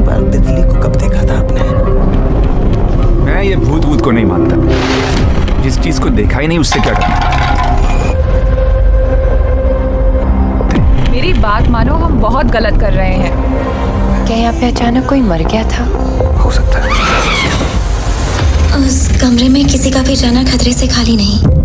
आखिरी बार तितली को कब देखा था आपने? मैं ये भूत भूत को नहीं मानता। जिस चीज को देखा ही नहीं उससे क्या करना। मेरी बात मानो, हम बहुत गलत कर रहे हैं। क्या यहाँ पे अचानक कोई मर गया था? हो सकता है। उस कमरे में किसी का भी जाना खतरे से खाली नहीं।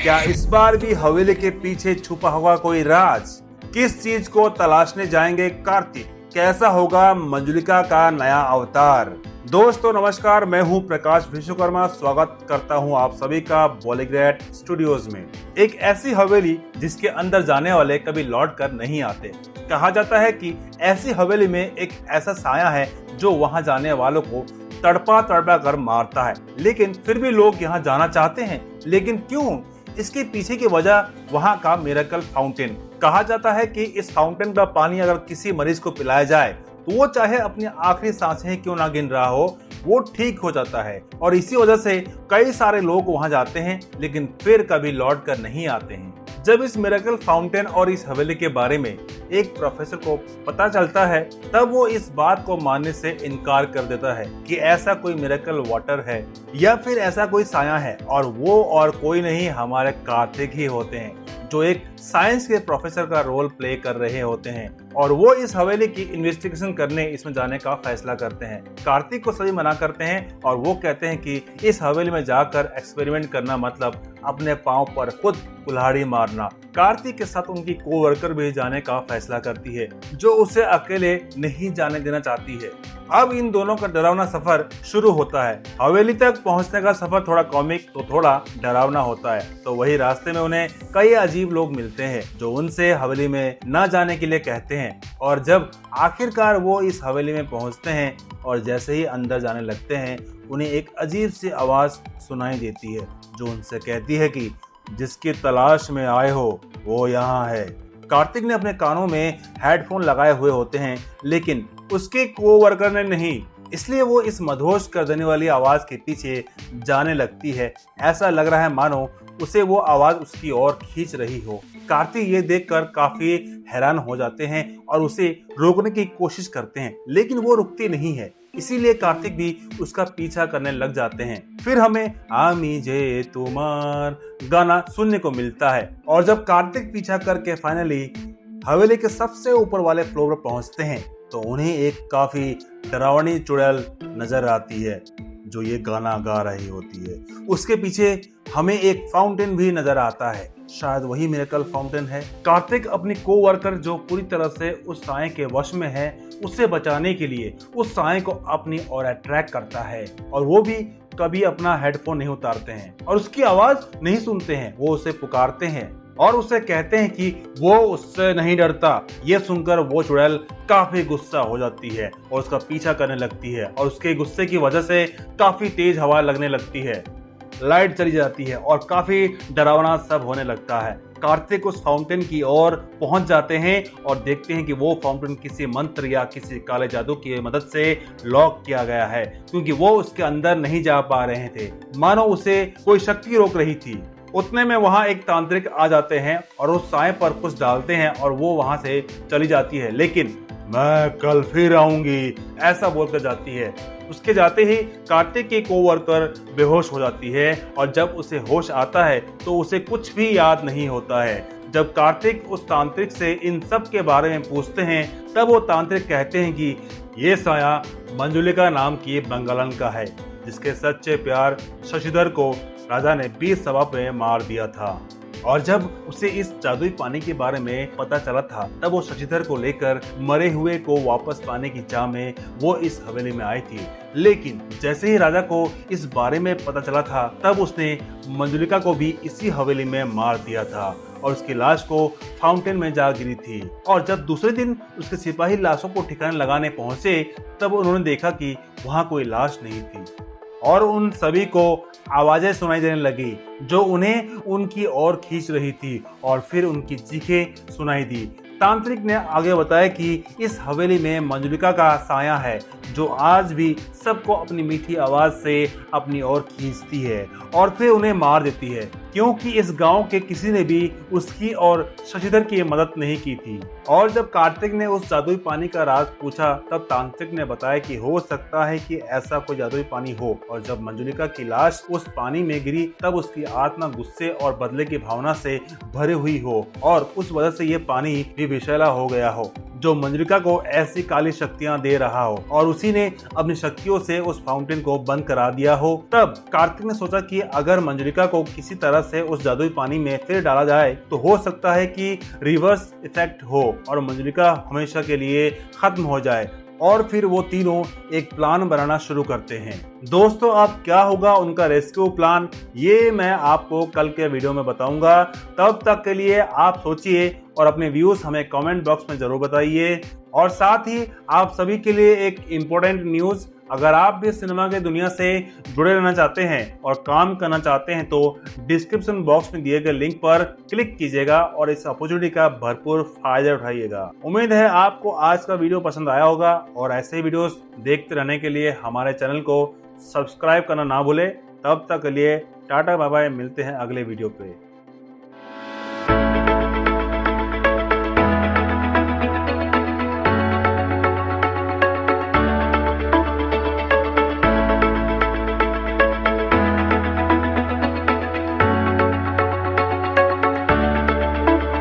क्या इस बार भी हवेली के पीछे छुपा होगा कोई राज? किस चीज को तलाशने जाएंगे कार्तिक? कैसा होगा मंजुलिका का नया अवतार? दोस्तों नमस्कार, मैं हूं प्रकाश विश्वकर्मा। स्वागत करता हूं आप सभी का बॉलीग्रेड स्टूडियोज में। एक ऐसी हवेली जिसके अंदर जाने वाले कभी लौट कर नहीं आते। कहा जाता है कि ऐसी हवेली में एक ऐसा साया है जो वहां जाने वालों को तड़पा तड़पा कर मारता है, लेकिन फिर भी लोग यहाँ जाना चाहते हैं। लेकिन क्यों? इसके पीछे की वजह वहाँ का मिरेकल फाउंटेन। कहा जाता है कि इस फाउंटेन का पानी अगर किसी मरीज को पिलाया जाए तो वो चाहे अपनी आखिरी सांसें क्यों ना गिन रहा हो, वो ठीक हो जाता है। और इसी वजह से कई सारे लोग वहां जाते हैं, लेकिन फिर कभी लौट कर नहीं आते हैं। जब इस मिरेकल फाउंटेन और इस हवेली के बारे में एक प्रोफेसर को पता चलता है, तब वो इस बात को मानने से इनकार कर देता है कि ऐसा कोई मिरेकल वाटर है या फिर ऐसा कोई साया है, और वो और कोई नहीं हमारे कार्तिक ही होते हैं, जो एक साइंस के प्रोफेसर का रोल प्ले कर रहे होते हैं। और वो इस हवेली की इन्वेस्टिगेशन करने इसमें जाने का फैसला करते हैं। कार्तिक को सभी मना करते हैं और वो कहते हैं कि इस हवेली में जाकर एक्सपेरिमेंट करना मतलब अपने पांव पर खुद कुल्हाड़ी मारना। कार्तिक के साथ उनकी कोवर्कर भी जाने का फैसला करती है, जो उसे अकेले नहीं जाने देना चाहती है। अब इन दोनों का डरावना सफर शुरू होता है। हवेली तक पहुंचने का सफर थोड़ा कॉमिक तो थोड़ा डरावना होता है। तो वही रास्ते में उन्हें कई अजीब लोग मिलते हैं जो उनसे हवेली में न जाने के लिए कहते हैं। और जब आखिरकार वो इस हवेली में पहुंचते हैं और जैसे ही अंदर जाने लगते हैं, उन्हें एक अजीब सी आवाज सुनाई देती है जो उनसे कहती है कि जिसकी तलाश में आए हो वो यहाँ है। कार्तिक ने अपने कानों में हेडफोन लगाए हुए होते हैं, लेकिन उसके कोवर्कर ने नहीं, इसलिए वो इस मदहोश कर देने वाली आवाज के पीछे जाने लगती है। ऐसा लग रहा है मानो उसे वो आवाज उसकी ओर खींच रही हो। कार्तिक ये देखकर काफी हैरान हो जाते हैं और उसे रोकने की कोशिश करते हैं, लेकिन वो रुकती नहीं है। इसीलिए कार्तिक भी उसका पीछा करने लग जाते हैं। फिर हमें आमी जे तुमार गाना सुनने को मिलता है। और जब कार्तिक पीछा करके फाइनली हवेली के सबसे ऊपर वाले फ्लोर पर पहुंचते हैं, तो उन्हें एक काफी डरावनी चुड़ैल नजर आती है जो ये गाना गा रही होती है। उसके पीछे हमें एक फाउंटेन भी नजर आता है, शायद वही मिरेकल फाउंटेन है। कार्तिक अपनी कोवर्कर जो पूरी तरह से उस साए के वश में है, उससे बचाने के लिए उस साए को अपनी ओर अट्रैक्ट करता है, और वो भी कभी अपना हेडफोन नहीं उतारते हैं और उसकी आवाज नहीं सुनते हैं। वो उसे पुकारते हैं और उसे कहते हैं कि वो उससे नहीं डरता। ये सुनकर वो चुड़ैल काफी गुस्सा हो जाती है और उसका पीछा करने लगती है, और उसके गुस्से की वजह से काफी तेज हवा लगने लगती है, लाइट चली जाती है और काफी डरावना सब होने लगता है। कार्तिक उस फाउंटेन की ओर पहुंच जाते हैं और देखते हैं कि वो फाउंटेन किसी मंत्र या किसी काले जादू की मदद से लॉक किया गया है, क्योंकि वो उसके अंदर नहीं जा पा रहे थे, मानो उसे कोई शक्ति रोक रही थी। उतने में वहां एक तांत्रिक आ जाते हैं और उस साए पर कुछ डालते हैं और वो वहां से चली जाती है, लेकिन मैं कल फिर आऊंगी ऐसा बोलकर जाती है। उसके जाते ही कार्तिक की कोवर्कर बेहोश हो जाती है और जब उसे होश आता है तो उसे कुछ भी याद नहीं होता है। जब कार्तिक उस तांत्रिक से इन सब के बारे में पूछते हैं, तब वो तांत्रिक कहते हैं कि ये साया मंजुलिका नाम की बंगालन का है, जिसके सच्चे प्यार शशिधर को राजा ने 20 सभा में मार दिया था। और जब उसे इस जादुई पानी के बारे में पता चला था, तब वो शशिधर को लेकर मरे हुए को वापस पाने की चाह में वो इस हवेली में आई थी। लेकिन जैसे ही राजा को इस बारे में पता चला था, तब उसने मंजुलिका को भी इसी हवेली में मार दिया था और उसकी लाश को फाउंटेन में जा गिरी थी। और जब दूसरे दिन उसके सिपाही लाशों को ठिकाने लगाने पहुंचे, तब उन्होंने देखा कि वहां कोई लाश नहीं थी और उन सभी को आवाजें सुनाई देने लगी जो उन्हें उनकी ओर खींच रही थी, और फिर उनकी चीखें सुनाई दी। तांत्रिक ने आगे बताया कि इस हवेली में मंजुलिका का साया है जो आज भी सबको अपनी मीठी आवाज से अपनी ओर खींचती है और फिर उन्हें मार देती है, क्योंकि इस गांव के किसी ने भी उसकी और शशिधर की मदद नहीं की थी। और जब कार्तिक ने उस जादुई पानी का राज पूछा तब तांत्रिक ने बताया कि हो सकता है कि ऐसा कोई जादुई पानी हो। और जब मंजुलिका की लाश उस पानी में गिरी तब उसकी आत्मा गुस्से और बदले की भावना से भरी हुई हो और उस वजह से ये पानी भी विषैला हो गया हो, जो मंजुलिका को ऐसी काली शक्तियां दे रहा हो और उसी ने अपनी शक्तियों से उस फाउंटेन को बंद करा दिया हो। तब कार्तिक ने सोचा कि अगर मंजुलिका को किसी तरह से उस जादुई पानी में फिर डाला जाए तो हो सकता है कि रिवर्स इफेक्ट हो और मंजुलिका हमेशा के लिए खत्म हो जाए। और फिर वो तीनों एक प्लान बनाना शुरू करते हैं। दोस्तों, अब क्या होगा उनका रेस्क्यू प्लान, ये मैं आपको कल के वीडियो में बताऊंगा। तब तक के लिए आप सोचिए और अपने व्यूज हमें कमेंट बॉक्स में जरूर बताइए। और साथ ही आप सभी के लिए एक इम्पोर्टेंट न्यूज, अगर आप भी सिनेमा की दुनिया से जुड़े रहना चाहते हैं और काम करना चाहते हैं तो डिस्क्रिप्शन बॉक्स में दिए गए लिंक पर क्लिक कीजिएगा और इस अपॉर्चुनिटी का भरपूर फायदा उठाइएगा। उम्मीद है आपको आज का वीडियो पसंद आया होगा और ऐसे ही वीडियोस देखते रहने के लिए हमारे चैनल को सब्सक्राइब करना ना भूलें। तब तक के लिए टाटा बाय बाय, मिलते हैं अगले वीडियो पे।